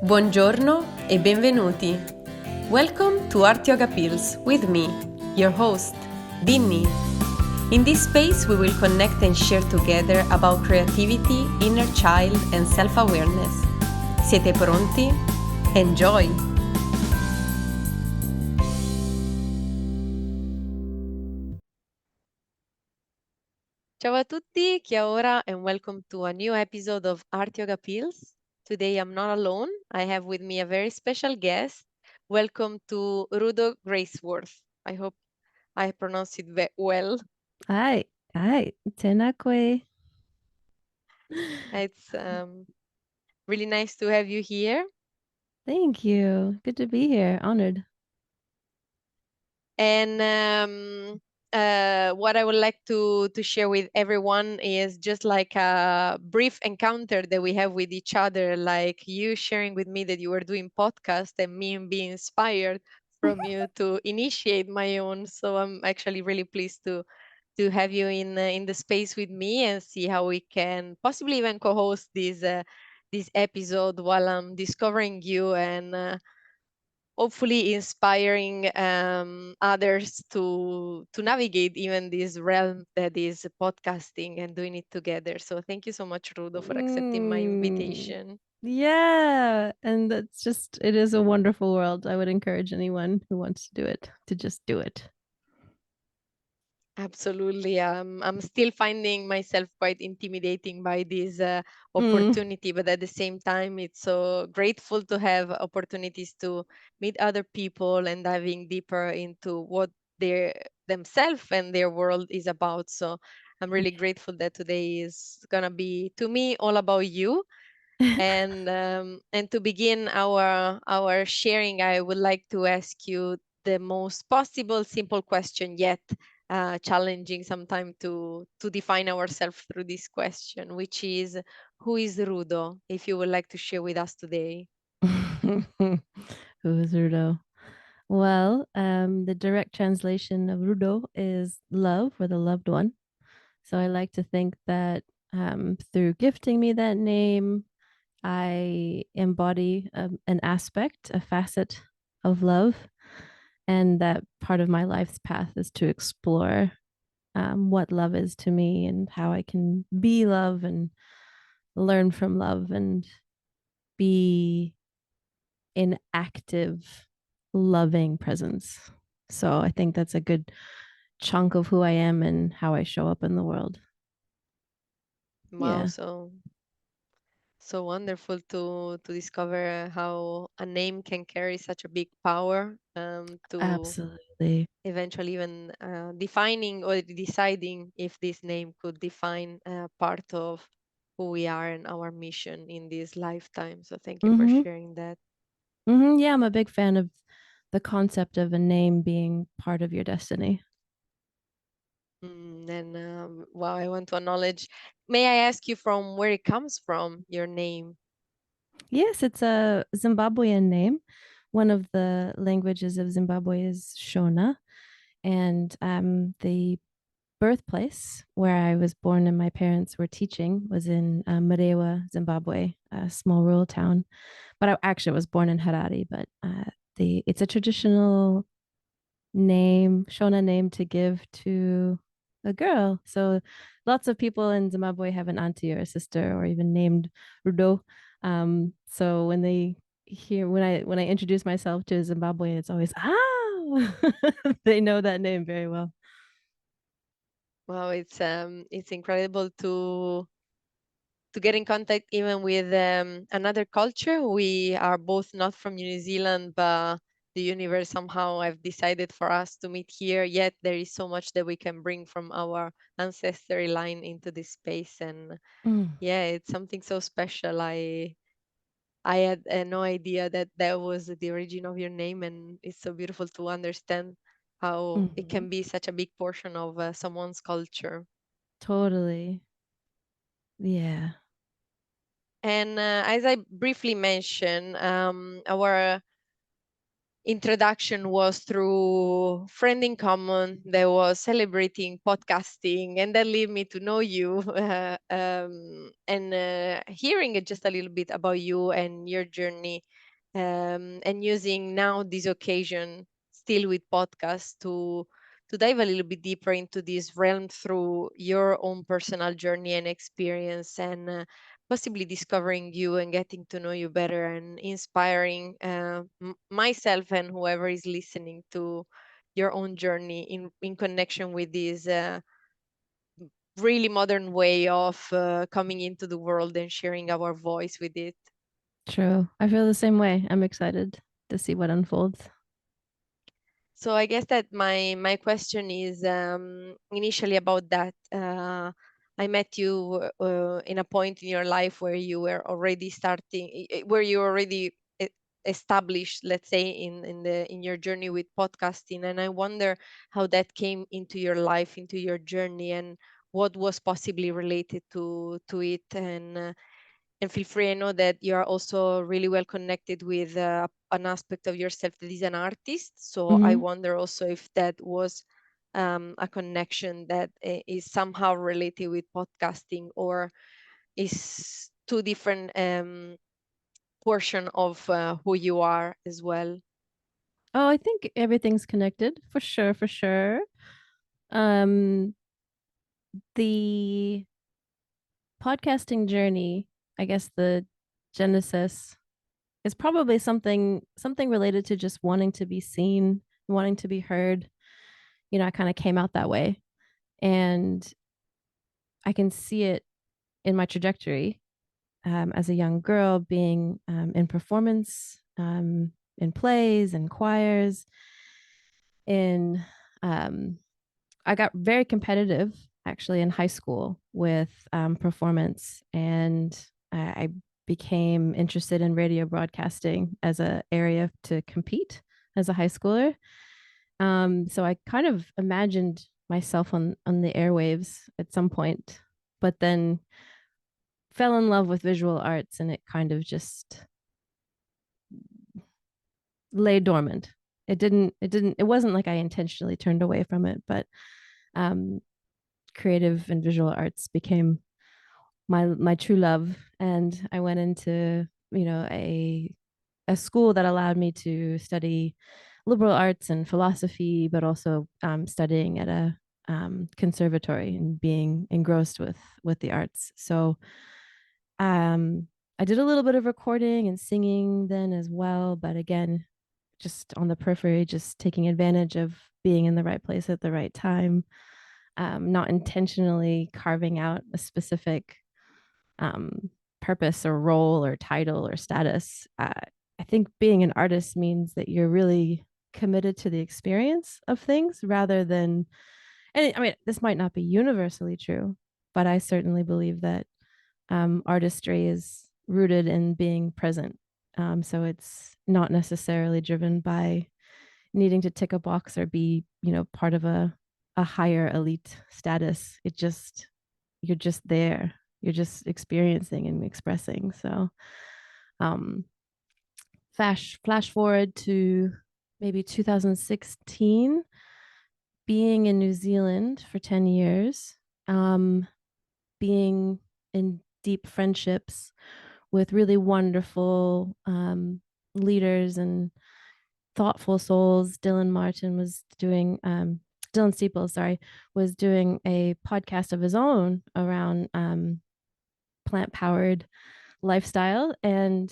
Buongiorno e benvenuti. Welcome to Art Yoga Pills with me, your host, Binny. In this space, we will connect and share together about creativity, inner child, and self-awareness. Siete pronti? Enjoy! Ciao a tutti, Kia ora, and welcome to a new episode of Art Yoga Pills. Today I'm not alone. I have with me a very special guest. Welcome to Rudo Greissworth. I hope I pronounced it well. Hi, Tenakwe. It's really nice to have you here. Thank you. Good to be here. Honored. And what I would like to share with everyone is just like a brief encounter that we have with each other, like you sharing with me that you were doing podcast and me being inspired from you to initiate my own. So I'm actually really pleased to have you in the space with me and see how we can possibly even co-host this episode while I'm discovering you and hopefully inspiring others to navigate even this realm that is podcasting and doing it together. So thank you so much, Rudo, for accepting my Mm, invitation. yeah, and it is a wonderful world. I would encourage anyone who wants to do it to just do it. Absolutely. I'm still finding myself quite intimidating by this Mm. opportunity, but at the same time, it's so grateful to have opportunities to meet other people and diving deeper into what their themselves and their world is about. So I'm really grateful that today is gonna be, to me, all about you. And to begin our sharing, I would like to ask you the most possible simple question yet challenging sometime to define ourselves through this question, which is who is Rudo? If you would like to share with us today. Who is Rudo? Well, the direct translation of Rudo is love or the loved one. So I like to think that through gifting me that name, I embody an aspect, a facet of love. And that part of my life's path is to explore what love is to me and how I can be love and learn from love and be in active, loving presence. So I think that's a good chunk of who I am and how I show up in the world. Wow, Yeah, so wonderful to discover how a name can carry such a big power to absolutely. eventually even defining or deciding if this name could define part of who we are and our mission in this lifetime. So thank you for Mm-hmm. sharing that. Mm-hmm. Yeah, I'm a big fan of the concept of a name being part of your destiny. And wow, I want to acknowledge. May I ask you from where it comes from, your name? Yes, it's a Zimbabwean name. One of the languages of Zimbabwe is Shona, and the birthplace where I was born and my parents were teaching was in Marewa, Zimbabwe, a small rural town. But I actually was born in Harare, but the it's a traditional name, Shona name to give to a girl. So lots of people in Zimbabwe have an auntie or a sister or even named Rudo. So when they hear when I introduce myself to Zimbabwe, it's always they know that name very well. Wow, it's incredible to get in contact even with another culture. We are both not from New Zealand, but the universe somehow have decided for us to meet here. Yet there is so much that we can bring from our ancestry line into this space, and Mm, yeah, it's something so special. I had no idea that that was the origin of your name, and it's so beautiful to understand how it mhm. can be such a big portion of someone's culture. Totally. Yeah. And as I briefly mentioned, our introduction was through friend in common that was celebrating podcasting, and that led me to know you, and hearing it just a little bit about you and your journey, and using now this occasion still with podcasts to dive a little bit deeper into this realm through your own personal journey and experience, and possibly discovering you and getting to know you better, and inspiring myself and whoever is listening to your own journey in connection with this really modern way of coming into the world and sharing our voice with it. True. I feel the same way. I'm excited to see what unfolds. So I guess that my question is initially about that. I met you in a point in your life where you were already where you already established, let's say, in your journey with podcasting, and I wonder how that came into your life, into your journey, and what was possibly related to it, and feel free. I know that you are also really well connected with an aspect of yourself that is an artist. So I Hmm. wonder also if that was a connection that is somehow related with podcasting, or is two different portion of who you are as well. Oh, I think everything's connected for sure, for sure. Um, the podcasting journey, I guess the genesis is probably something related to just wanting to be seen, wanting to be heard. I kind of came out that way, and I can see it in my trajectory as a young girl being in performance, in plays and choirs, in I got very competitive actually in high school with performance, and I became interested in radio broadcasting as an area to compete as a high schooler. So I kind of imagined myself on the airwaves at some point, but then fell in love with visual arts, and it kind of just lay dormant. It wasn't like I intentionally turned away from it, but um, creative and visual arts became my true love, and I went into a school that allowed me to study liberal arts and philosophy, but also studying at a conservatory and being engrossed with the arts. So I did a little bit of recording and singing then as well, but again, just on the periphery, just taking advantage of being in the right place at the right time, not intentionally carving out a specific um, purpose or role or title or status. I think being an artist means that you're really committed to the experience of things rather than, and I mean, this might not be universally true, but I certainly believe that artistry is rooted in being present. So it's not necessarily driven by needing to tick a box or be, part of a higher elite status. You're just there. You're just experiencing and expressing. So um flash forward to maybe 2016, being in New Zealand for 10 years, being in deep friendships with really wonderful leaders and thoughtful souls. Dylan Steeples, sorry, was doing a podcast of his own around plant powered lifestyle. And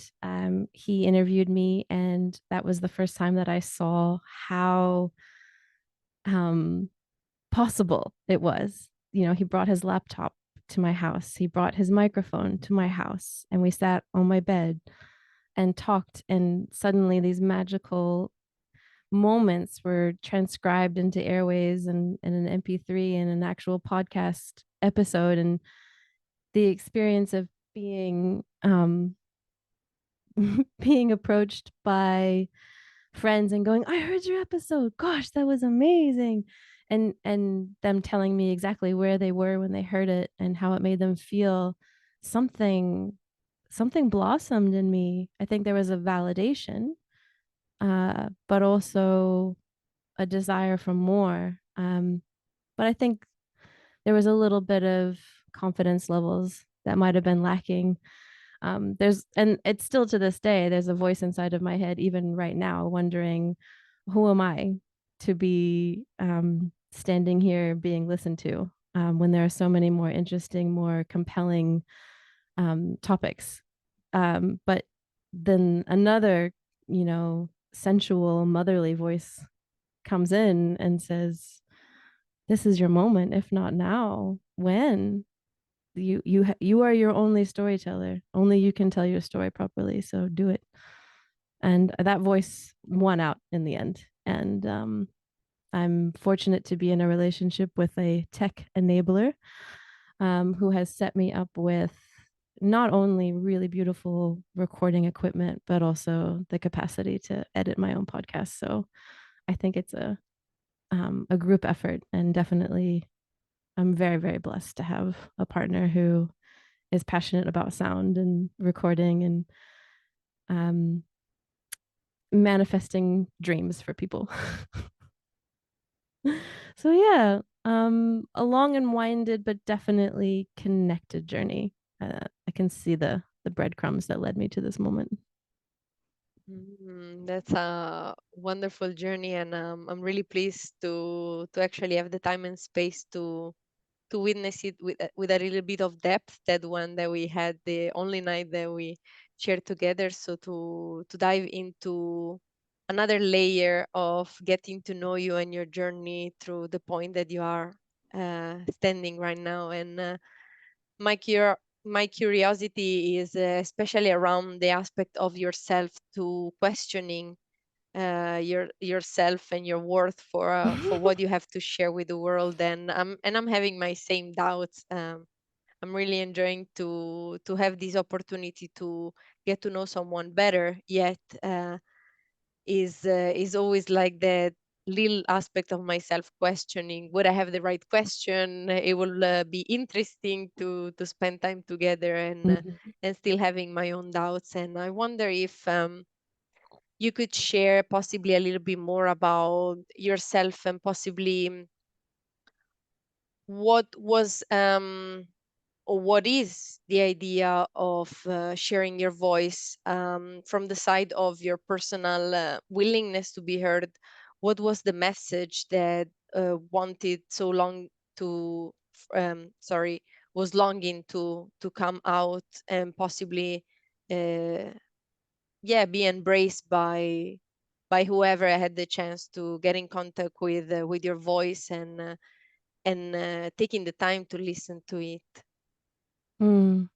he interviewed me. And that was the first time that I saw how um, possible it was. He brought his laptop to my house, he brought his microphone to my house, and we sat on my bed and talked. And suddenly, these magical moments were transcribed into airways and an MP3 and an actual podcast episode. And the experience of being being approached by friends and going, I heard your episode, gosh, that was amazing, and them telling me exactly where they were when they heard it and how it made them feel. Something blossomed in me. I think there was a validation but also a desire for more. But I think there was a little bit of confidence levels that might have been lacking. And it's still to this day, there's a voice inside of my head, even right now, wondering, who am I to be standing here being listened to when there are so many more interesting, more compelling topics. But then another, sensual, motherly voice comes in and says, "This is your moment. If not now, when? You are your only storyteller. Only you can tell your story properly. So do it." And that voice won out in the end. And I'm fortunate to be in a relationship with a tech enabler who has set me up with not only really beautiful recording equipment, but also the capacity to edit my own podcast. So I think it's a group effort, and definitely I'm very, very blessed to have a partner who is passionate about sound and recording and um, manifesting dreams for people. So yeah, a long and winded but definitely connected journey. I can see the breadcrumbs that led me to this moment. That's a wonderful journey, and I'm really pleased to actually have the time and space to witness it with a little bit of depth. That one that we had the only night that we shared together. So to dive into another layer of getting to know you and your journey through the point that you are standing right now, and my curiosity is especially around the aspect of yourself, to questioning yourself and your worth for what you have to share with the world. And I'm having my same doubts. I'm really enjoying to have this opportunity to get to know someone better. Yet is always like that little aspect of myself questioning, would I have the right question? It will be interesting to spend time together, Mhm. and still having my own doubts. And I wonder if you could share possibly a little bit more about yourself, and possibly what was or what is the idea of sharing your voice, from the side of your personal willingness to be heard. What was the message that wanted so long to sorry, was longing to come out, and possibly uh, yeah, be embraced by whoever had the chance to get in contact with your voice, and taking the time to listen to it. Mm.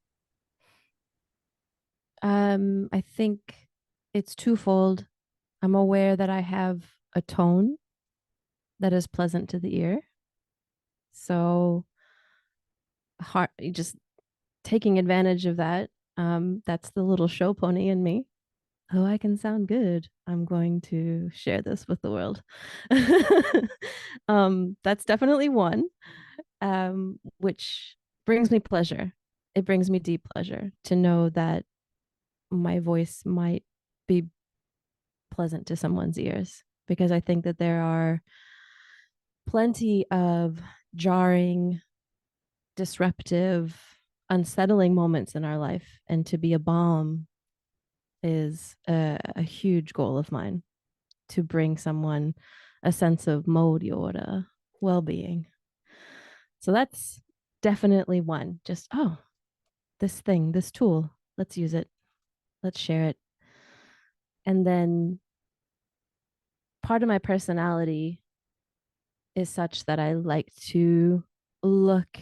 I think it's twofold. I'm aware that I have a tone that is pleasant to the ear. So just taking advantage of that. That's the little show pony in me. Oh, I can sound good. I'm going to share this with the world. That's definitely one, which brings me pleasure. It brings me deep pleasure to know that my voice might be pleasant to someone's ears, because I think that there are plenty of jarring, disruptive, unsettling moments in our life. And to be a balm is a huge goal of mine, to bring someone a sense of modi or well being. So that's definitely one. Just, oh, this thing, this tool, let's use it, let's share it. And then part of my personality is such that I like to look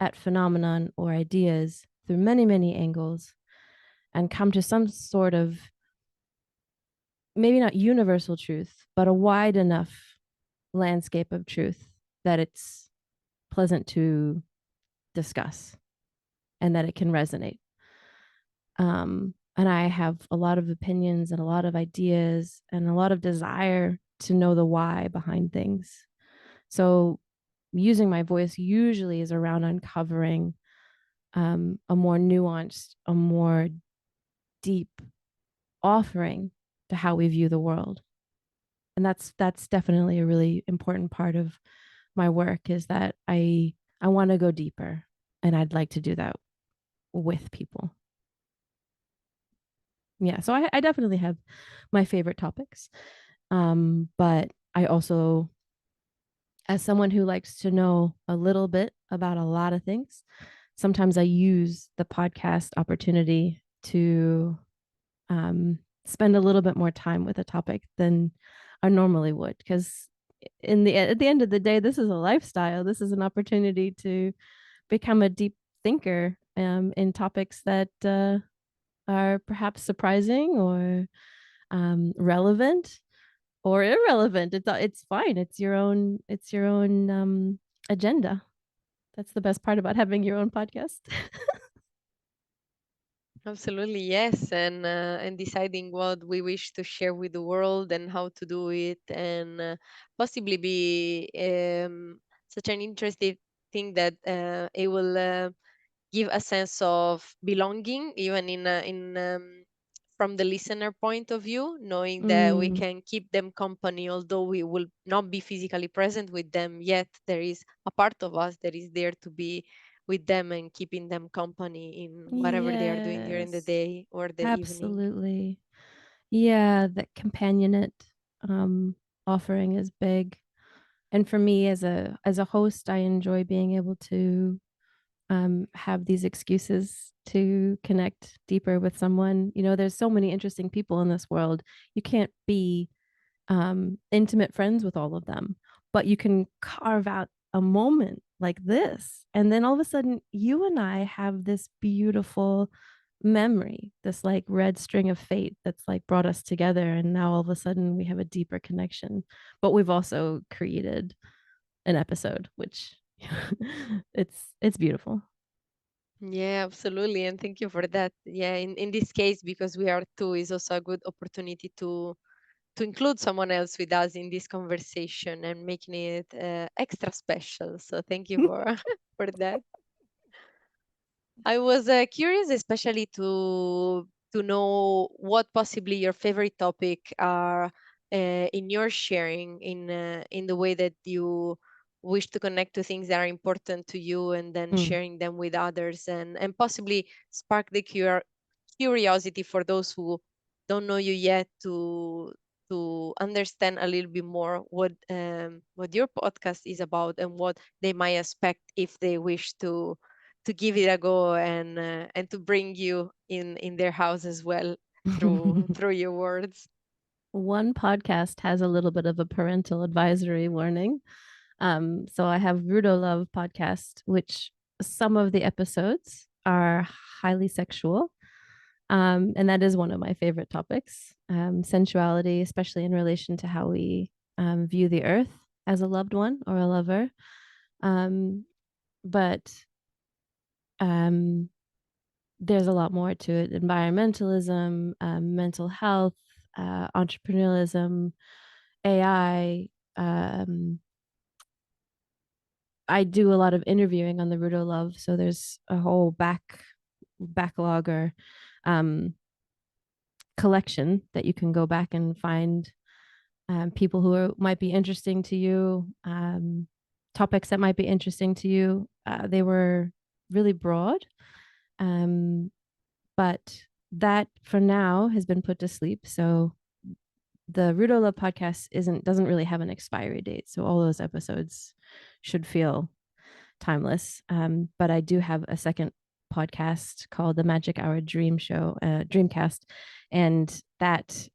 at phenomenon or ideas through many, many angles and come to some sort of, maybe not universal truth, but a wide enough landscape of truth that it's pleasant to discuss and that it can resonate. And I have a lot of opinions and a lot of ideas and a lot of desire to know the why behind things. So using my voice usually is around uncovering a more nuanced, a more deep offering to how we view the world. And that's definitely a really important part of my work, is that I want to go deeper, and I'd like to do that with people. Yeah, so I definitely have my favorite topics. But I also, as someone who likes to know a little bit about a lot of things, sometimes I use the podcast opportunity to spend a little bit more time with a topic than I normally would. Because at the end of the day, this is a lifestyle. This is an opportunity to become a deep thinker in topics that are perhaps surprising or relevant or irrelevant. It's fine. It's your own agenda. That's the best part about having your own podcast. Absolutely, yes, and deciding what we wish to share with the world and how to do it, and possibly be such an interesting thing that it will give a sense of belonging, even in from the listener point of view, knowing that we Mm, can keep them company, although we will not be physically present with them. Yet there is a part of us that is there to be with them and keeping them company in whatever they are doing during the yes, day or the evening. absolutely. Yeah, that companionate um, offering is big. And for me as a host, I enjoy being able to have these excuses to connect deeper with someone. You know, there's so many interesting people in this world. You can't be intimate friends with all of them, but you can carve out a moment like this. And then all of a sudden, you and I have this beautiful memory, this like red string of fate that's like brought us together. And now all of a sudden, we have a deeper connection. But we've also created an episode, which it's beautiful. Yeah, absolutely. And thank you for that. Yeah, in this case, because we are two, is also a good opportunity to include someone else with us in this conversation and making it extra special. So thank you for for that. I was curious, especially to know what possibly your favorite topic are in your sharing in the way that you wish to connect to things that are important to you, and then Mm. sharing them with others, and possibly spark the curiosity for those who don't know you yet to understand a little bit more what your podcast is about and what they might expect if they wish to give it a go and to bring you in their house as well through your words. One podcast has a little bit of a parental advisory warning. So I have Rudo Love podcast, which some of the episodes are highly sexual. And that is one of my favorite topics. Sensuality, especially in relation to how we view the earth as a loved one or a lover. Um, but um, there's a lot more to it: environmentalism, mental health, entrepreneurialism, AI. I do a lot of interviewing on the Rudo Love, so there's a whole backlog or um, collection that you can go back and find people who might be interesting to you, topics that might be interesting to you. They were really broad, um, but that for now has been put to sleep. So the Rudo Love podcast doesn't really have an expiry date, so all those episodes should feel timeless. But I do have a second podcast called the Magic Hour Dream Show, Dreamcast, and that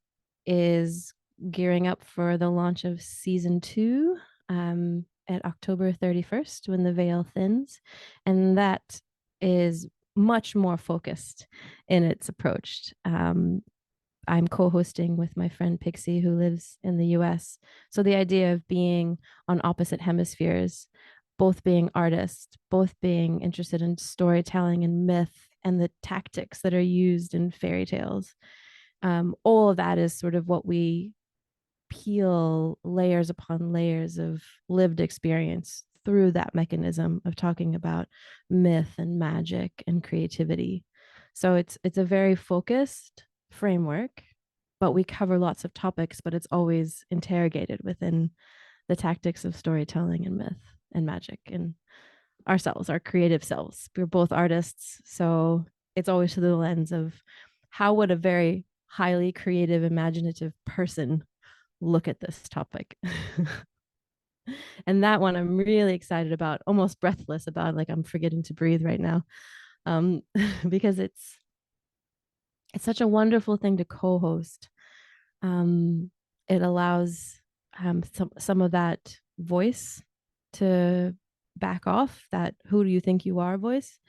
is gearing up for the launch of season two at October 31st when the veil thins. And that is much more focused in its approach. I'm co hosting with my friend Pixie, who lives in the US. So the idea of being on opposite hemispheres, both being artists, both being interested in storytelling and myth and the tactics that are used in fairy tales, all of that is sort of what we peel layers upon layers of lived experience through that mechanism of talking about myth and magic and creativity. So it's a very focused framework, but we cover lots of topics, but it's always interrogated within the tactics of storytelling and myth and magic and ourselves, our creative selves. We're both artists, so it's always through the lens of how would a very highly creative, imaginative person look at this topic. And that one I'm really excited about, almost breathless about, like I'm forgetting to breathe right now. um, because it's such a wonderful thing to co-host. It allows some of that voice to back off, that who do you think you are voice,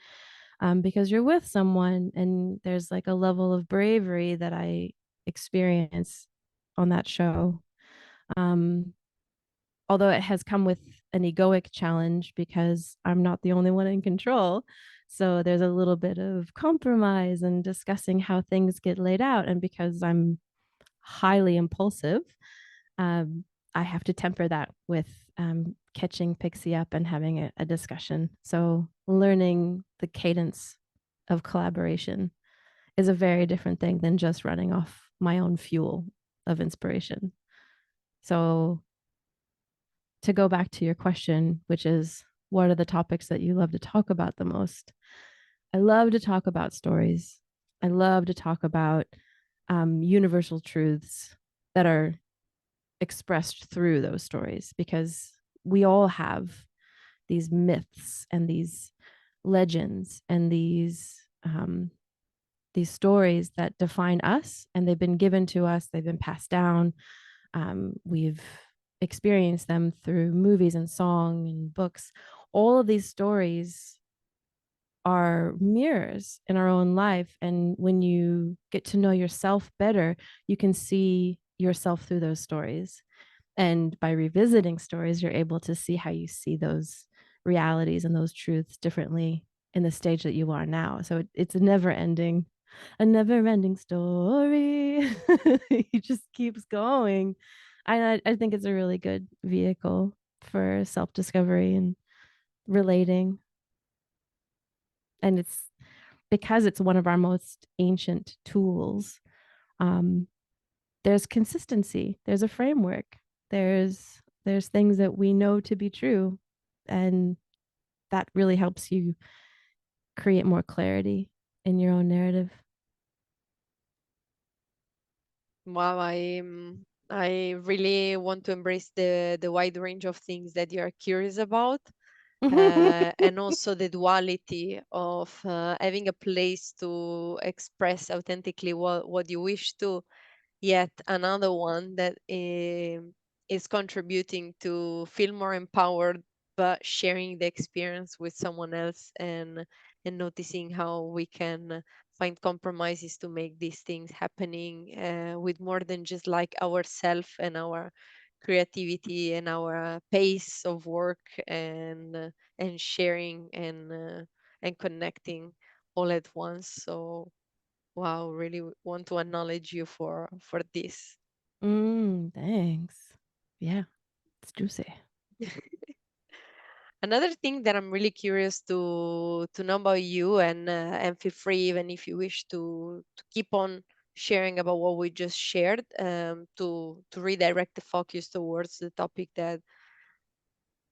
because you're with someone and there's like a level of bravery that I experience on that show. Um, Although it has come with an egoic challenge because I'm not the only one in control. So there's a little bit of compromise and discussing how things get laid out. And because I'm highly impulsive, um, I have to temper that with catching Pixie up and having a discussion. So learning the cadence of collaboration is a very different thing than just running off my own fuel of inspiration. So to go back to your question, which is what are the topics that you love to talk about the most? I love to talk about stories. I love to talk about universal truths that are expressed through those stories, because we all have these myths and these legends and these stories that define us, and they've been given to us, they've been passed down. We've experienced them through movies and song and books. All of these stories are mirrors in our own life. And when you get to know yourself better, you can see yourself through those stories. And by revisiting stories, you're able to see how you see those realities and those truths differently in the stage that you are now. So it's a never ending story. It just keeps going. I think it's a really good vehicle for self discovery and relating. And it's because it's one of our most ancient tools. Um, there's consistency, there's a framework, there's things that we know to be true, and that really helps you create more clarity in your own narrative. Wow, I really want to embrace the wide range of things that you are curious about, and also the duality of having a place to express authentically what you wish to, yet another one that is contributing to feel more empowered, but sharing the experience with someone else, and noticing how we can find compromises to make these things happening, with more than just like ourself and our creativity and our pace of work, and sharing, and connecting all at once. So wow, really want to acknowledge you for this. Thanks. Yeah, it's juicy. Another thing that I'm really curious to know about you, and feel free even if you wish to keep on sharing about what we just shared, to redirect the focus towards the topic that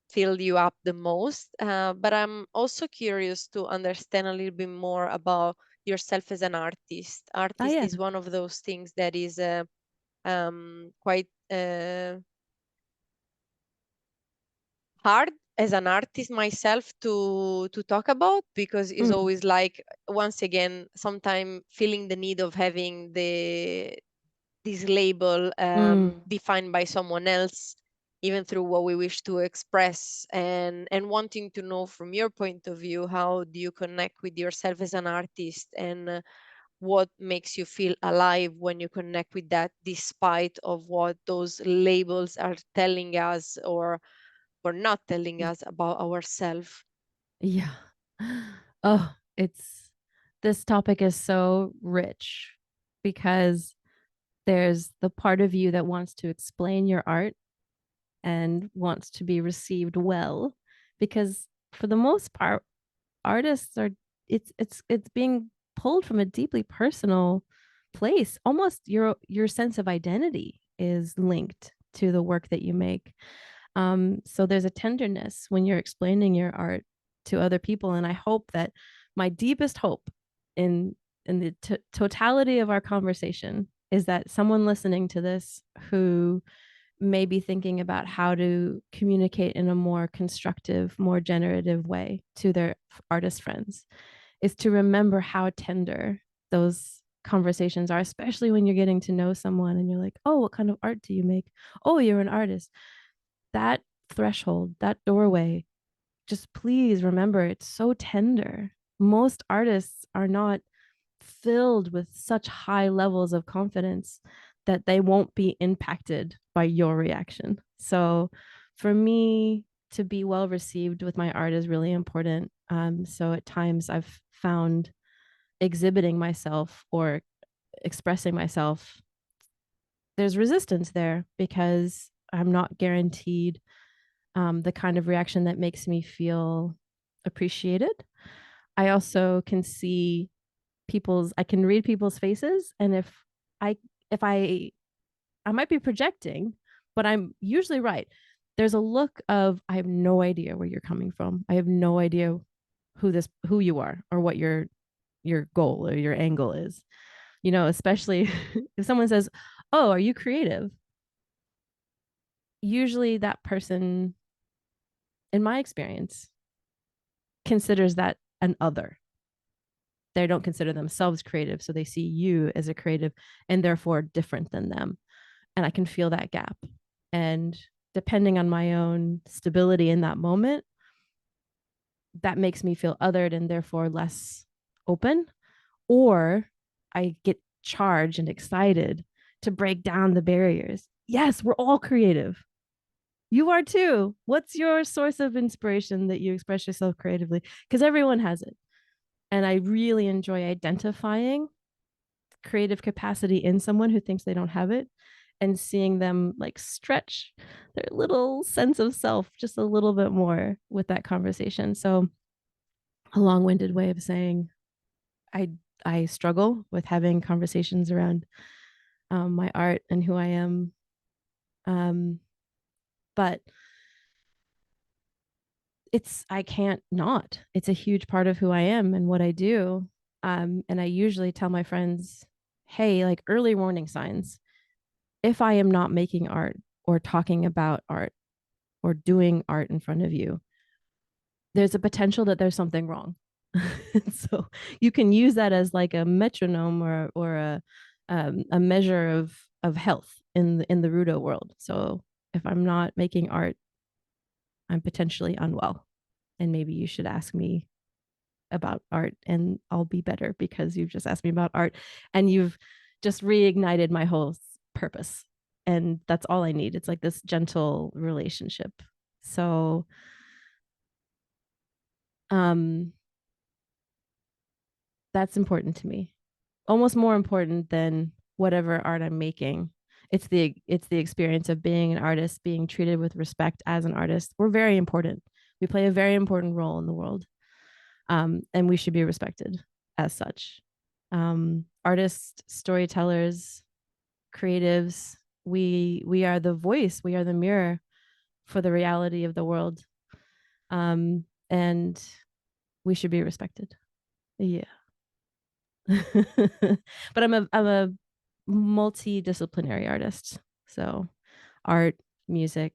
filled you up the most. But I'm also curious to understand a little bit more about yourself as an artist. Oh Artist yeah. is one of those things that is quite hard as an artist myself to talk about, because it's Mm, always like, once again, sometimes feeling the need of having the this label mm. defined by someone else, even through what we wish to express, and wanting to know from your point of view, how do you connect with yourself as an artist, and what makes you feel alive when you connect with that, despite of what those labels are telling us, or not telling us about ourselves. Yeah. Oh, it's this topic is so rich because there's the part of you that wants to explain your art and wants to be received well, because for the most part artists are, it's being pulled from a deeply personal place. Almost your sense of identity is linked to the work that you make. So there's a tenderness when you're explaining your art to other people, and I hope that my deepest hope in the totality of our conversation is that someone listening to this who may be thinking about how to communicate in a more constructive, more generative way to their artist friends is to remember how tender those conversations are, especially when you're getting to know someone and you're like, oh, what kind of art do you make? Oh, you're an artist. That threshold, that doorway, just please remember it's so tender. Most artists are not filled with such high levels of confidence that they won't be impacted by your reaction. So for me, to be well received with my art is really important. So at times I've found exhibiting myself or expressing myself, there's resistance there because I'm not guaranteed the kind of reaction that makes me feel appreciated. I also can see I can read people's faces, and I if I might be projecting, but I'm usually right. There's a look of I have no idea where you're coming from. I have no idea who you are or what your goal or your angle is. Especially if someone says, "Oh, are you creative?" Usually that person, in my experience, considers that an other. They don't consider themselves creative, so they see you as a creative and therefore different than them. And I can feel that gap. And depending on my own stability in that moment, that makes me feel othered and therefore less open. Or I get charged and excited to break down the barriers. Yes, we're all creative. You are too. What's your source of inspiration that you express yourself creatively? Because everyone has it. And I really enjoy identifying creative capacity in someone who thinks they don't have it and seeing them like stretch their little sense of self just a little bit more with that conversation. So a long-winded way of saying I I struggle with having conversations around my art and who I am. But I can't not. It's a huge part of who I am and what I do. And I usually tell my friends, hey, like early warning signs. If I am not making art or talking about art or doing art in front of you, there's a potential that there's something wrong. So you can use that as like a metronome or a measure of health in the Rudo world. So if I'm not making art, I'm potentially unwell, and maybe you should ask me about art and I'll be better because you've just asked me about art and you've just reignited my whole purpose. And that's all I need. It's like this gentle relationship. So um that's important to me. Almost more important than whatever art I'm making. It's the experience of being an artist, being treated with respect as an artist. We're very important. We play a very important role in the world. And we should be respected as such. Artists, storytellers, creatives, we are the voice, we are the mirror for the reality of the world, and we should be respected. Yeah. But I'm a multidisciplinary artist, so art, music,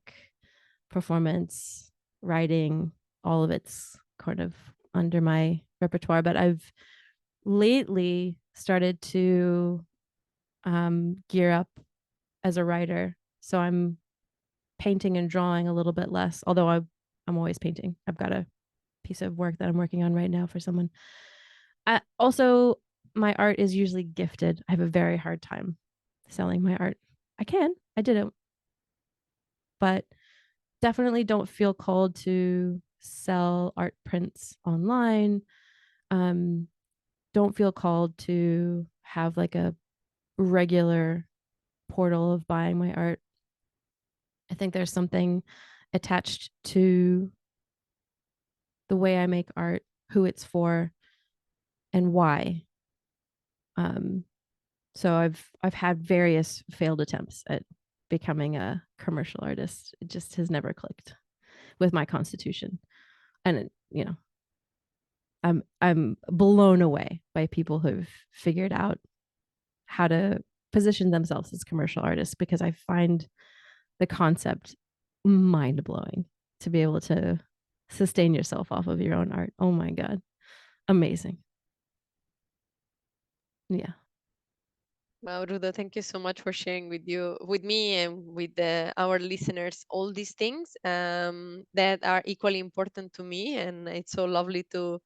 performance, writing, all of it's kind of under my repertoire. But I've lately started to gear up as a writer. So I'm painting and drawing a little bit less, although I'm always painting. I've got a piece of work that I'm working on right now for someone. Also, my art is usually gifted. I have a very hard time selling my art. I did it, but definitely don't feel called to sell art prints online. Um, don't feel called to have like a regular portal of buying my art. I think there's something attached to the way I make art, who it's for, and why. Um, So I've had various failed attempts at becoming a commercial artist. It just has never clicked with my constitution. And I'm blown away by people who've figured out how to position themselves as commercial artists, because I find the concept mind blowing to be able to sustain yourself off of your own art. Oh my God. Amazing. Yeah. Well, Rudo, thank you so much for sharing with me, and with our listeners all these things that are equally important to me, and it's so lovely to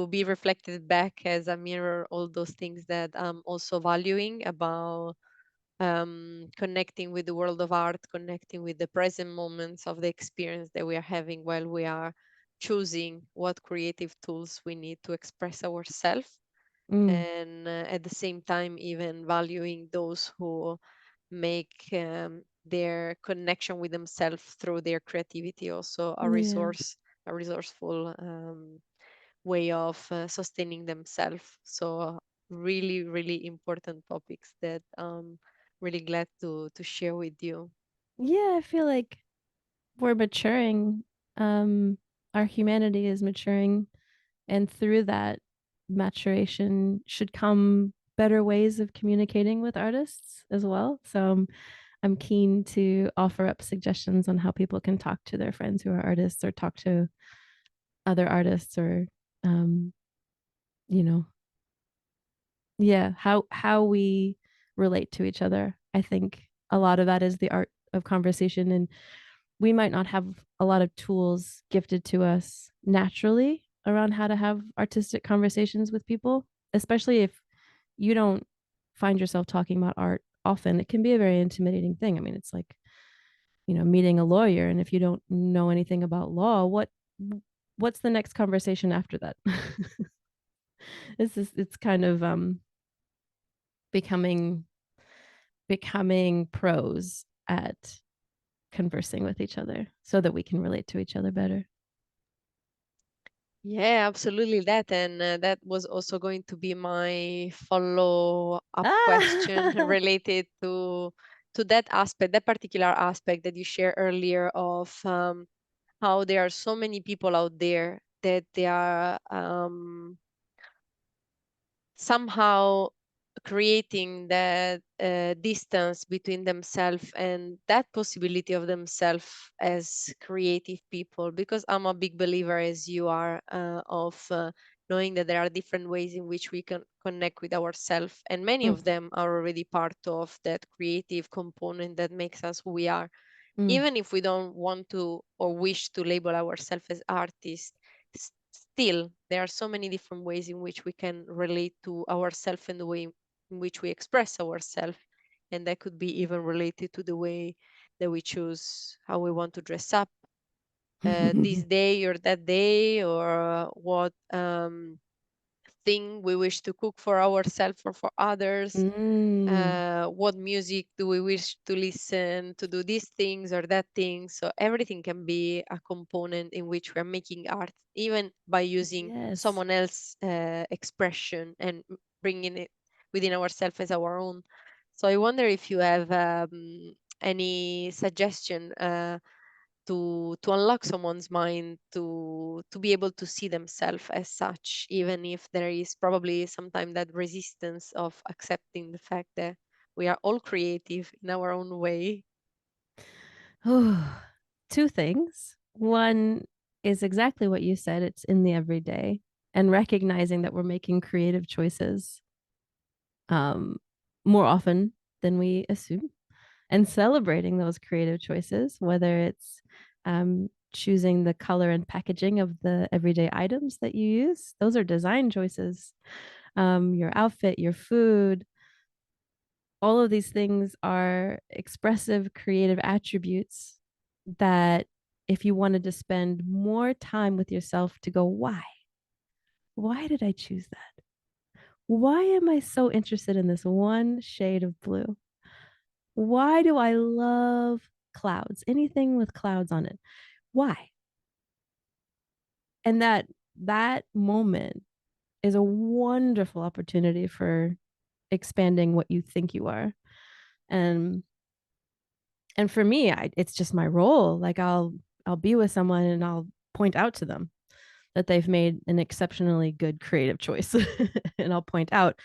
be reflected back as a mirror all those things that I'm also valuing about connecting with the world of art, connecting with the present moments of the experience that we are having while we are choosing what creative tools we need to express ourselves, Mm, and at the same time even valuing those who make their connection with themselves through their creativity also yeah. a resourceful way of sustaining themselves. So really, really important topics that really glad to share with you. Yeah, I feel like we're maturing. Um, our humanity is maturing, and through that maturation should come better ways of communicating with artists as well. So I'm keen to offer up suggestions on how people can talk to their friends who are artists, or talk to other artists, or um, you know, yeah, how we relate to each other. I think a lot of that is the art of conversation, and we might not have a lot of tools gifted to us naturally around how to have artistic conversations with people, especially if you don't find yourself talking about art often. It can be a very intimidating thing. I mean, it's like, meeting a lawyer, and if you don't know anything about law, what's the next conversation after that? It's kind of becoming pros at conversing with each other so that we can relate to each other better. Yeah, absolutely that. And that was also going to be my follow-up question Ah! related to that aspect, that particular aspect that you shared earlier of how there are so many people out there that they are somehow creating that distance between themselves and that possibility of themselves as creative people, because I'm a big believer as you are of knowing that there are different ways in which we can connect with ourselves, and many Mm, of them are already part of that creative component that makes us who we are, mm, even if we don't want to or wish to label ourselves as artists. Still there are so many different ways in which we can relate to ourselves and the way in which we express ourselves, and that could be even related to the way that we choose how we want to dress up this day or that day, or what thing we wish to cook for ourselves or for others, mm. what music do we wish to listen to do these things or that thing. So everything can be a component in which we're making art, even by using Yes. someone else's expression and bringing it within ourselves as our own. So I wonder if you have any suggestion to unlock someone's mind to be able to see themselves as such, even if there is probably sometimes that resistance of accepting the fact that we are all creative in our own way. Oh, two things. One is exactly what you said, it's in the everyday, and recognizing that we're making creative choices um, more often than we assume, and celebrating those creative choices, whether it's choosing the color and packaging of the everyday items that you use. Those are design choices. Your outfit, your food, all of these things are expressive creative attributes that, if you wanted to spend more time with yourself to go, why did I choose that? Why am I so interested in this one shade of blue? Why do I love clouds? Anything with clouds on it. Why? And that moment is a wonderful opportunity for expanding what you think you are. And and for me, it's just my role. Like I'll be with someone and I'll point out to them that they've made an exceptionally good creative choice. And I'll point out,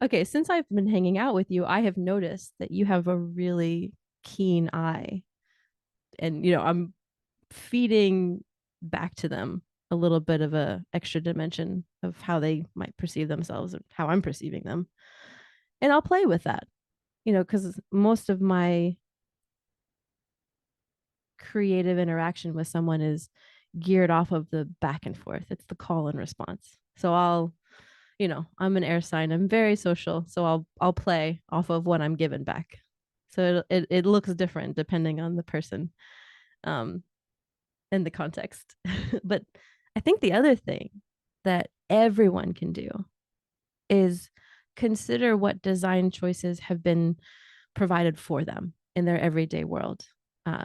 okay, since I've been hanging out with you, I have noticed that you have a really keen eye. And I'm feeding back to them a little bit of a extra dimension of how they might perceive themselves and how I'm perceiving them. And I'll play with that, because most of my creative interaction with someone is geared off of the back and forth. It's the call and response. So I'm an air sign. I'm very social, so I'll play off of what I'm given back. So it looks different depending on the person, um, and the context. But I think the other thing that everyone can do is consider what design choices have been provided for them in their everyday world,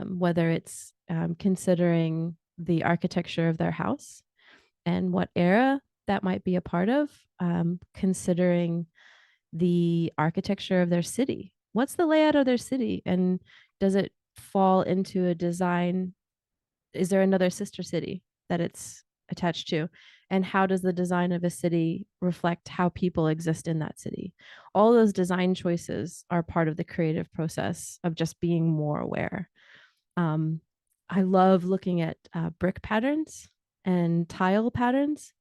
whether it's considering the architecture of their house and what era that might be a part of, considering the architecture of their city. What's the layout of their city? And does it fall into a design? Is there another sister city that it's attached to? And how does the design of a city reflect how people exist in that city? All those design choices are part of the creative process of just being more aware. Um, I love looking at brick patterns and tile patterns.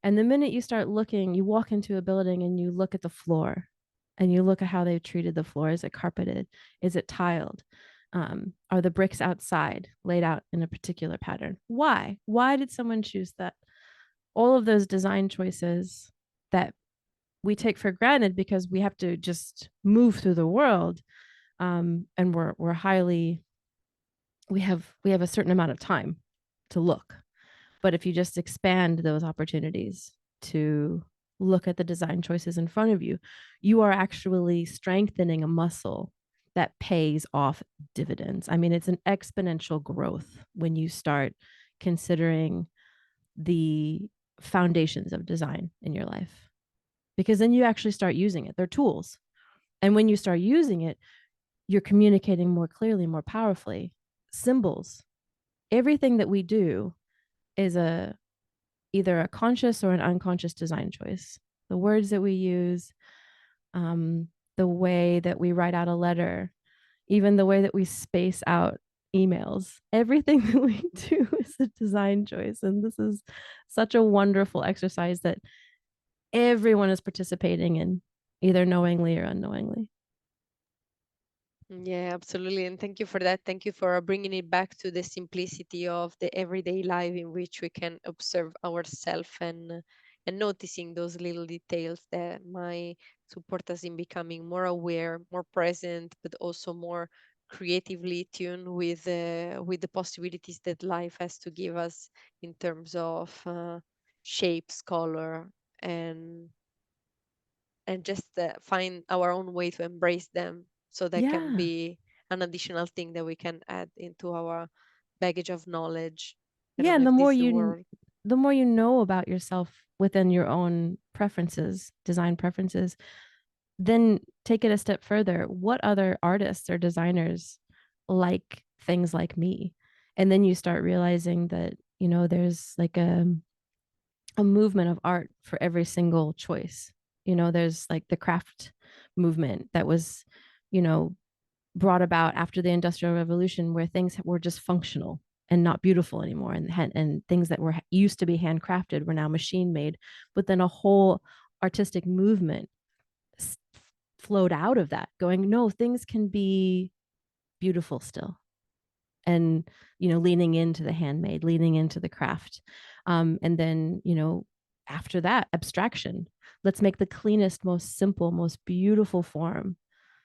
And the minute you start looking, you walk into a building and you look at the floor and you look at how they've treated the floor. Is it carpeted? Is it tiled? Are the bricks outside laid out in a particular pattern? Why? Why did someone choose that? All of those design choices that we take for granted because we have to just move through the world, and we're highly we have a certain amount of time to look. But if you just expand those opportunities to look at the design choices in front of you, you are actually strengthening a muscle that pays off dividends. I mean, it's an exponential growth when you start considering the foundations of design in your life, because then you actually start using it. They're tools. And when you start using it, you're communicating more clearly, more powerfully. Symbols, everything that we do is either a conscious or an unconscious design choice. The words that we use, um, the way that we write out a letter, even the way that we space out emails, everything that we do is a design choice. And this is such a wonderful exercise that everyone is participating in, either knowingly or unknowingly. Yeah, absolutely. And thank you for that. Thank you for bringing it back to the simplicity of the everyday life in which we can observe ourselves and noticing those little details that might support us in becoming more aware, more present, but also more creatively tuned with the possibilities that life has to give us in terms of shapes, color, and just find our own way to embrace them, so that can Yeah. be an additional thing that we can add into our baggage of knowledge. I Yeah. don't know And if this is the word. the more you know about yourself within your own preferences, design preferences, then take it a step further. What other artists or designers like things like me? And then you start realizing that, there's like a movement of art for every single choice. There's like the craft movement that was, you know, brought about after the Industrial Revolution, where things were just functional and not beautiful anymore, and things that were used to be handcrafted were now machine made. But then a whole artistic movement flowed out of that, going, no, things can be beautiful still. And leaning into the handmade, leaning into the craft, and then after that, abstraction. Let's make the cleanest, most simple, most beautiful form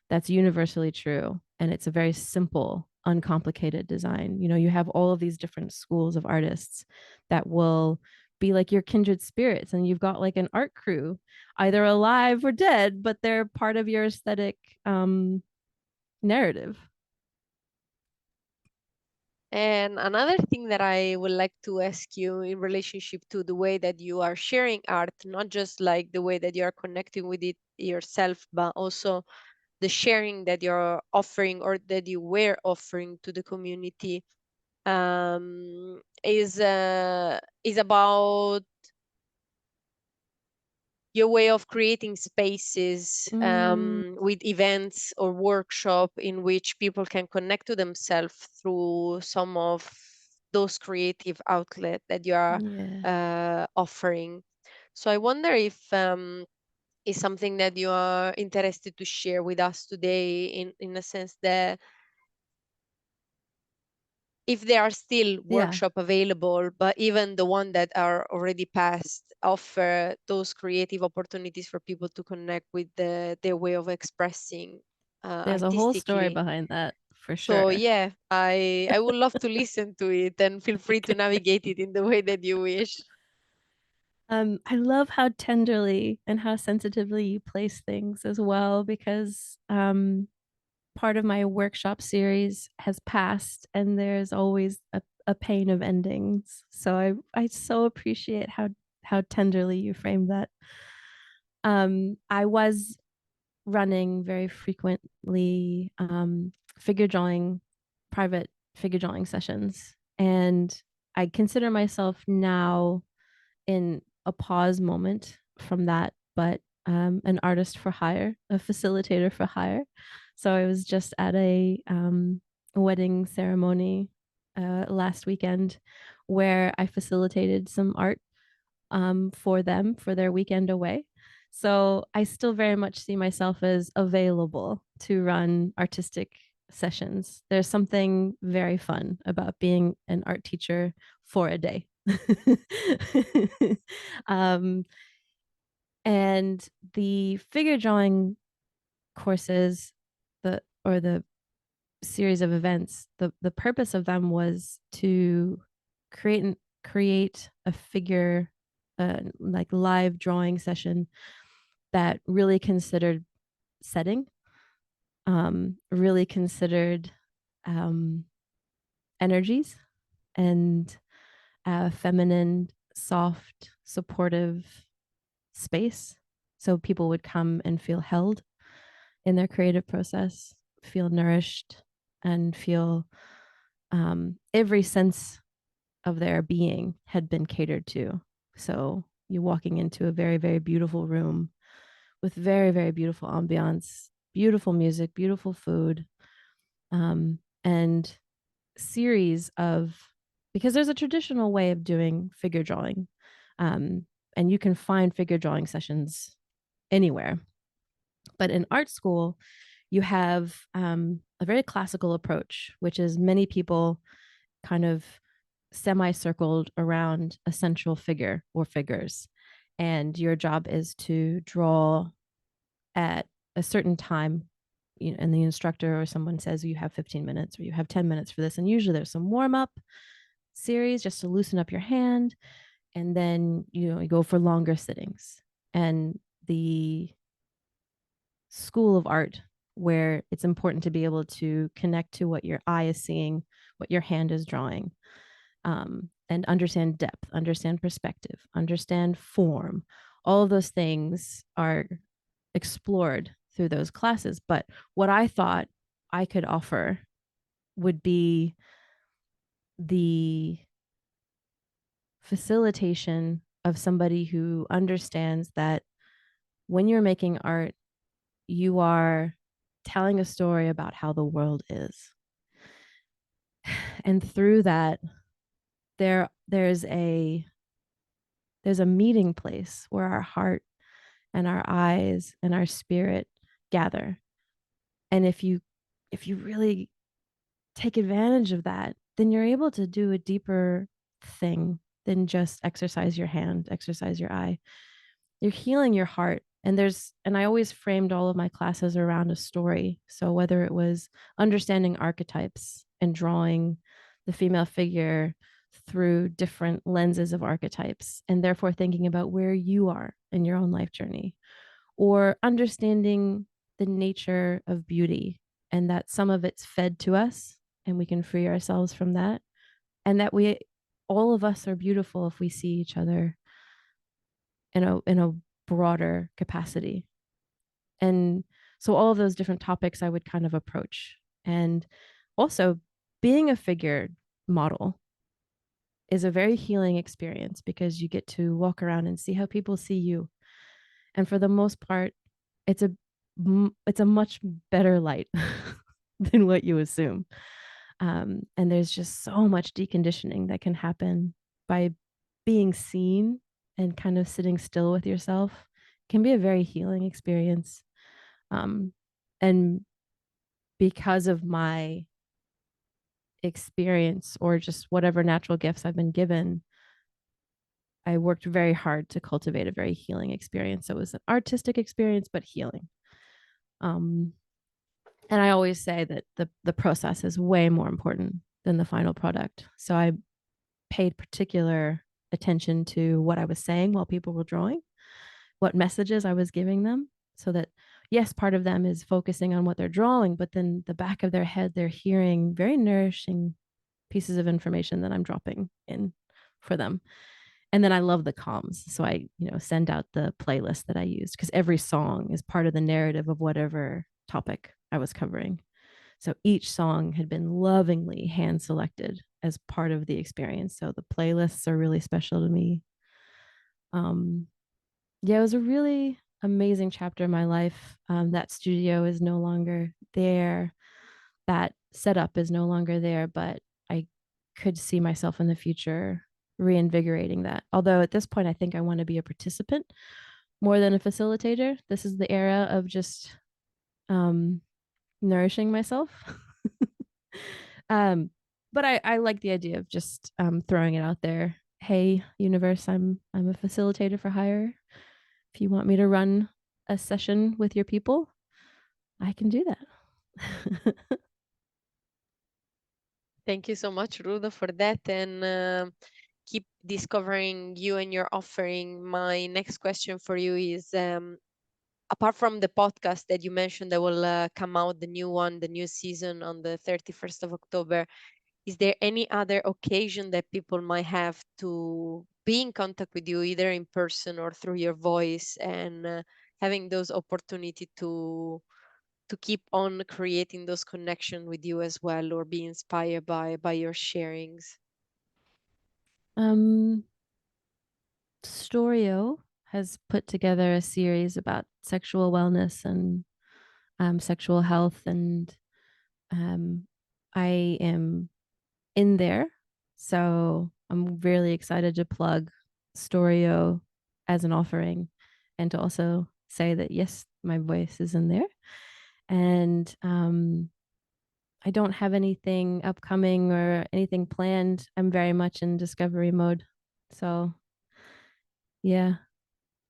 that's universally true, and it's a very simple, uncomplicated design. You have all of these different schools of artists that will be like your kindred spirits, and you've got like an art crew, either alive or dead, but they're part of your aesthetic narrative. And another thing that I would like to ask you in relationship to the way that you are sharing art, not just like the way that you are connecting with it yourself, but also the sharing that you're offering or that you were offering to the community, is about your way of creating spaces, Mm, with events or workshop in which people can connect to themselves through some of those creative outlet that you are yeah. offering. So I wonder if is something that you are interested to share with us today, in a sense that if there are still Yeah. workshop available, but even the one that are already passed offer those creative opportunities for people to connect with their way of expressing There's a whole story artistically. behind that for So sure. yeah, I would love to listen to it, and feel free to navigate it in the way that you wish. I love how tenderly and how sensitively you place things as well, because part of my workshop series has passed and there's always a pain of endings. So I so appreciate how tenderly you framed that. I was running very frequently figure drawing, private figure drawing sessions. And I consider myself now in a pause moment from that, but an artist for hire, a facilitator for hire. So I was just at a wedding ceremony last weekend where I facilitated some art for them for their weekend away. So I still very much see myself as available to run artistic sessions. There's something very fun about being an art teacher for a day. um, and the figure drawing courses, the series of events, the purpose of them was to create create a figure, like live drawing session that really considered setting, really considered um, energies and feminine, soft, supportive space. So people would come and feel held in their creative process, feel nourished, and feel every sense of their being had been catered to. So you're walking into a very, very beautiful room with very, very beautiful ambiance, beautiful music, beautiful food, and series of, because there's a traditional way of doing figure drawing, and you can find figure drawing sessions anywhere. But in art school, you have a very classical approach, which is many people kind of semicircled around a central figure or figures. And your job is to draw at a certain time, and the instructor or someone says you have 15 minutes or you have 10 minutes for this. And usually there's some warm up series just to loosen up your hand. And then, you go for longer sittings. And the school of art, where it's important to be able to connect to what your eye is seeing, what your hand is drawing, and understand depth, understand perspective, understand form. All of those things are explored through those classes. But what I thought I could offer would be the facilitation of somebody who understands that when you're making art, you are telling a story about how the world is. And through that, there's a meeting place where our heart and our eyes and our spirit gather. And if you really take advantage of that, then you're able to do a deeper thing than just exercise your hand, exercise your eye. You're healing your heart. And I always framed all of my classes around a story. So whether it was understanding archetypes and drawing the female figure through different lenses of archetypes, and therefore thinking about where you are in your own life journey, or understanding the nature of beauty, and that some of it's fed to us and we can free ourselves from that, and that we all of us are beautiful if we see each other in a broader capacity. And so all of those different topics I would kind of approach. And also, being a figure model is a very healing experience because you get to walk around and see how people see you. And for the most part, it's a it's a much better light than what you assume. And there's just so much deconditioning that can happen by being seen, and kind of sitting still with yourself can be a very healing experience. Um, and because of my experience or just whatever natural gifts I've been given, I worked very hard to cultivate a very healing experience. So it was an artistic experience, but healing. Um, and I always say that the process is way more important than the final product. So I paid particular attention to what I was saying while people were drawing, what messages I was giving them, so that yes, part of them is focusing on what they're drawing, but then the back of their head, they're hearing very nourishing pieces of information that I'm dropping in for them. And then I love the comms. So I, send out the playlist that I used because every song is part of the narrative of whatever topic I was covering. So each song had been lovingly hand selected as part of the experience. So the playlists are really special to me. Um, yeah, it was a really amazing chapter in my life. That studio is no longer there. That setup is no longer there, but I could see myself in the future reinvigorating that. Although at this point, I think I want to be a participant more than a facilitator. This is the era of just um, nourishing myself. um, but I like the idea of just throwing it out there. Hey, universe, I'm a facilitator for hire. If you want me to run a session with your people, I can do that. Thank you so much, Rudo, for that. And keep discovering you and your offering. My next question for you is, apart from the podcast that you mentioned that will come out, the new one, the new season on the 31st of October, is there any other occasion that people might have to be in contact with you, either in person or through your voice, and having those opportunity to keep on creating those connections with you as well, or be inspired by your sharings? um, Storio has put together a series about sexual wellness and sexual health, and um, I am in there. So I'm really excited to plug Storio as an offering, and to also say that yes, my voice is in there. And I don't have anything upcoming or anything planned. I'm very much in discovery mode. So yeah,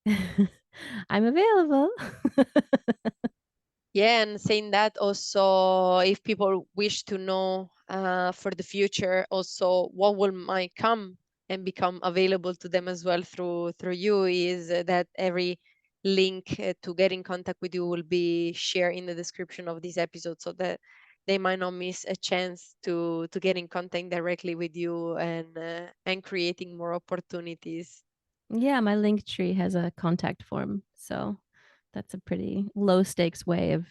I'm available. Yeah, and saying that also, if people wish to know for the future, also what will might come and become available to them as well through you, is that every link to get in contact with you will be shared in the description of this episode, so that they might not miss a chance to get in contact directly with you and creating more opportunities. Yeah, my link tree has a contact form. So that's a pretty low stakes way of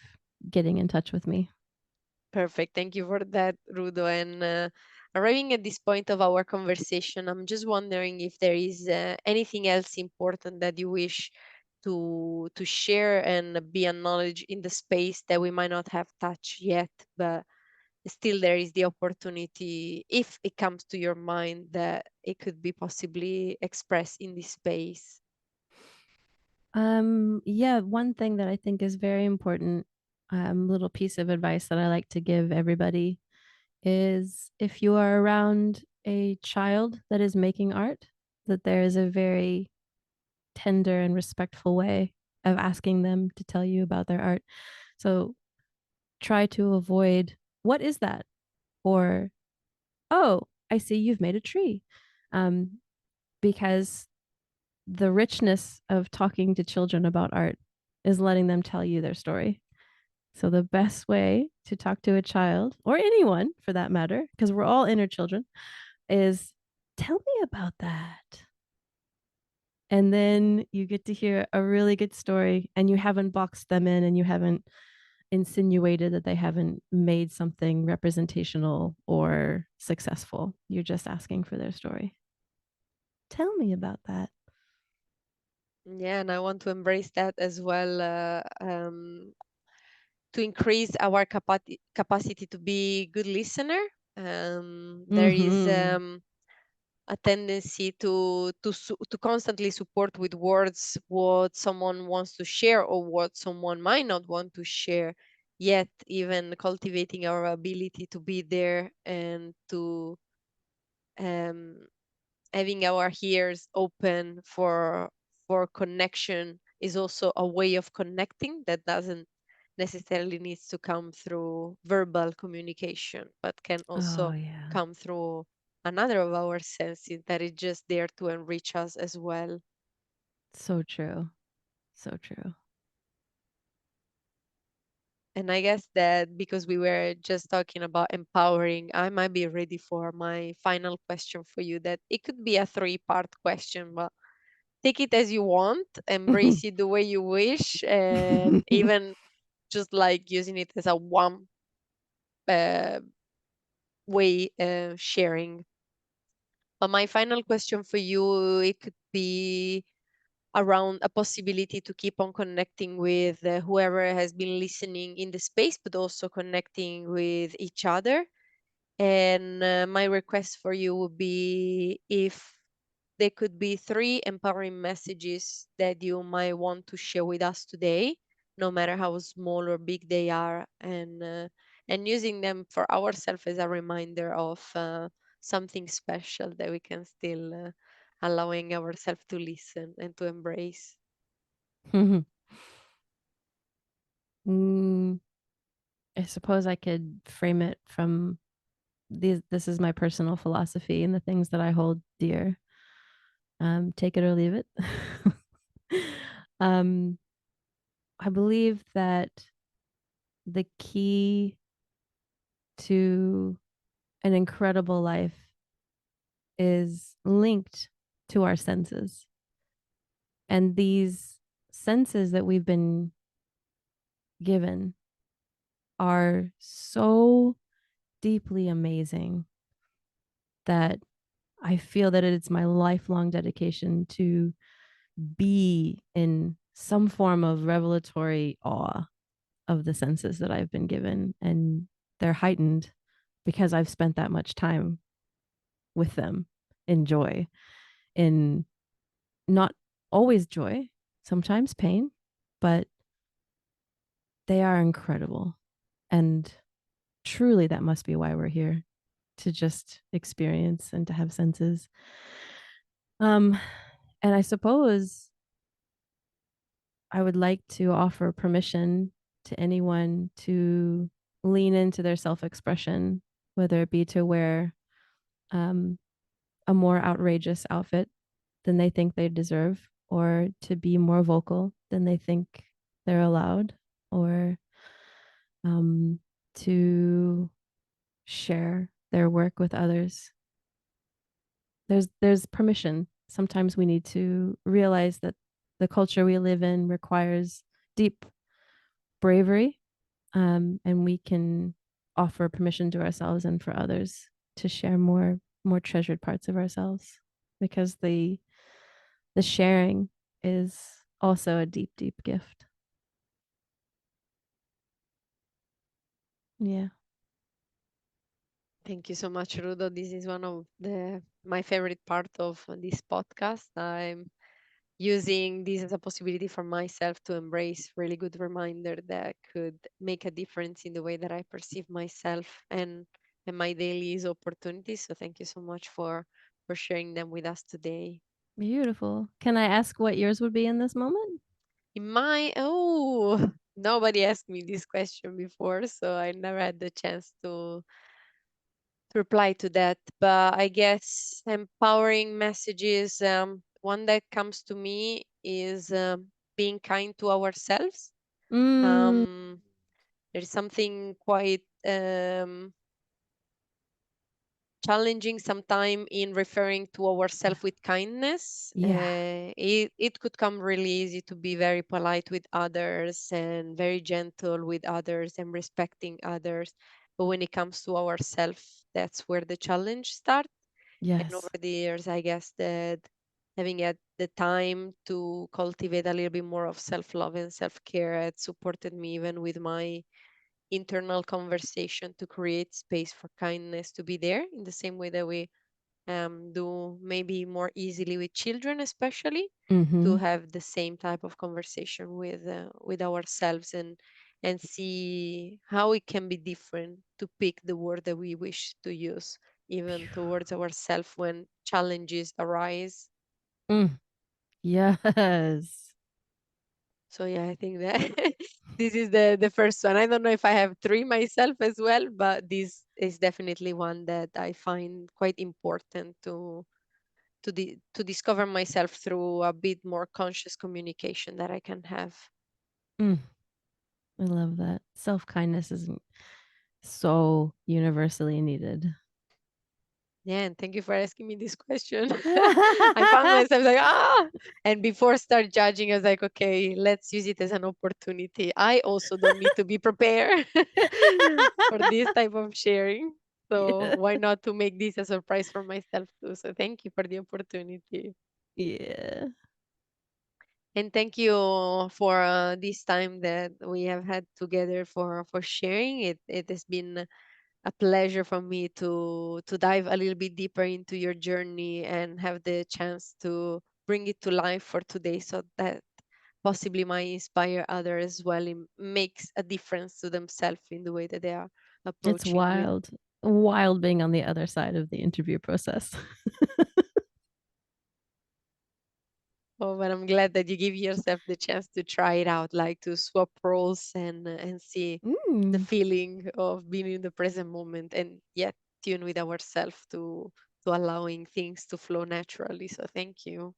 getting in touch with me. Perfect. Thank you for that, Rudo. And arriving at this point of our conversation, I'm just wondering if there is anything else important that you wish to share and be acknowledged in the space that we might not have touched yet, but still there is the opportunity, if it comes to your mind, that it could be possibly expressed in this space. Yeah, one thing that I think is very important, little piece of advice that I like to give everybody is if you are around a child that is making art, that there is a very tender and respectful way of asking them to tell you about their art. So try to avoid, what is that? Or, oh, I see you've made a tree. Um, because the richness of talking to children about art is letting them tell you their story. So, the best way to talk to a child, or anyone for that matter, because we're all inner children, is tell me about that. And then you get to hear a really good story, and you haven't boxed them in and you haven't insinuated that they haven't made something representational or successful. You're just asking for their story. Tell me about that. Yeah, and I want to embrace that as well, to increase our capacity to be good listener. There is Mm-hmm. a tendency to constantly support with words what someone wants to share or what someone might not want to share, yet even cultivating our ability to be there and to um, having our ears open for connection is also a way of connecting that doesn't necessarily needs to come through verbal communication, but can Oh, also yeah. come through another of our senses that is just there to enrich us as well. So true. So true. And I guess that because we were just talking about empowering, I might be ready for my final question for you. That it could be a three-part question, but take it as you want, embrace it the way you wish, and even just like using it as a one uh, way sharing. But my final question for you, it could be around a possibility to keep on connecting with whoever has been listening in the space, but also connecting with each other. And my request for you would be if there could be three empowering messages that you might want to share with us today, no matter how small or big they are, and using them for ourselves as a reminder of something special that we can still allowing ourselves to listen and to embrace. Mm, I suppose I could frame it from these. This is my personal philosophy and the things that I hold dear. Take it or leave it. um, I believe that the key to an incredible life is linked to our senses. And these senses that we've been given are so deeply amazing that I feel that it's my lifelong dedication to be in some form of revelatory awe of the senses that I've been given. And they're heightened because I've spent that much time with them in joy, in not always joy, sometimes pain, but they are incredible. And truly, that must be why we're here, to just experience and to have senses. Um, and I suppose I would like to offer permission to anyone to lean into their self expression, whether it be to wear um, a more outrageous outfit than they think they deserve, or to be more vocal than they think they're allowed, or um, to share their work with others. There's permission. Sometimes we need to realize that the culture we live in requires deep bravery, and we can offer permission to ourselves and for others to share more treasured parts of ourselves, because the sharing is also a deep gift. Yeah. Thank you so much, Rudo. This is one of the my favorite part of this podcast. I'm using this as a possibility for myself to embrace really good reminder that could make a difference in the way that I perceive myself and my daily opportunities. So thank you so much for sharing them with us today. Beautiful. Can I ask what yours would be in this moment? In my nobody asked me this question before, so I never had the chance to reply to that. But I guess empowering messages, one that comes to me is being kind to ourselves. Mm, Um, There's something quite challenging sometime in referring to ourselves with kindness. Yeah. It could come really easy to be very polite with others and very gentle with others and respecting others. But when it comes to ourselves, that's where the challenge starts. And over Yes. the years, I guess that having had the time to cultivate a little bit more of self-love and self-care had supported me even with my internal conversation to create space for kindness to be there in the same way that we do maybe more easily with children, especially to Mm-hmm. have the same type of conversation with ourselves and see how it can be different to pick the word that we wish to use even towards ourselves when challenges arise. Mm. Yes. So yeah, I think that this is the first one. I don't know if I have three myself as well, but this is definitely one that I find quite important to discover myself through a bit more conscious communication that I can have. Mm. I love that. Self-kindness is so universally needed. Yeah, and thank you for asking me this question. I found myself like, and before start judging, I was like, okay, let's use it as an opportunity. I also don't need to be prepared for this type of sharing. So Yeah. why not to make this a surprise for myself too? So thank you for the opportunity. Yeah. And thank you for this time that we have had together for sharing. It has been a pleasure for me to dive a little bit deeper into your journey and have the chance to bring it to life for today so that possibly might inspire others as well. It makes a difference to themselves in the way that they are It's approaching you. wild. Wild being on the other side of the interview process. Oh, but I'm glad that you give yourself the chance to try it out, like to swap roles and see the Mm. feeling of being in the present moment and yet tune with ourselves to allowing things to flow naturally. So thank you.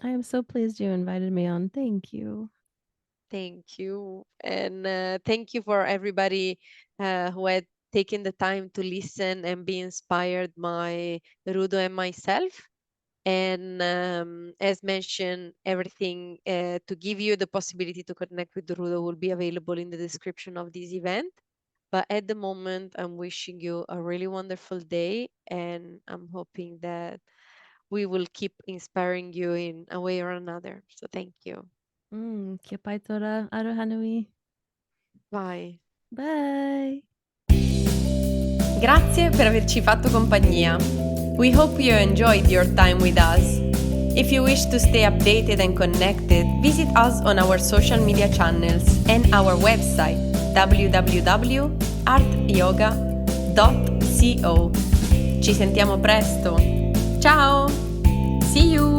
I am so pleased you invited me on. Thank you. Thank you. And thank you for everybody who had taken the time to listen and be inspired by Rudo and myself. And as mentioned, everything to give you the possibility to connect with Rudo will be available in the description of this event. But at the moment, I'm wishing you a really wonderful day, and I'm hoping that we will keep inspiring you in a way or another. So thank you. Kipai tora arohanui. Bye. Bye. Grazie per averci fatto compagnia. We hope you enjoyed your time with us. If you wish to stay updated and connected, visit us on our social media channels and our website www.artyoga.co. Ci sentiamo presto. Ciao! See you!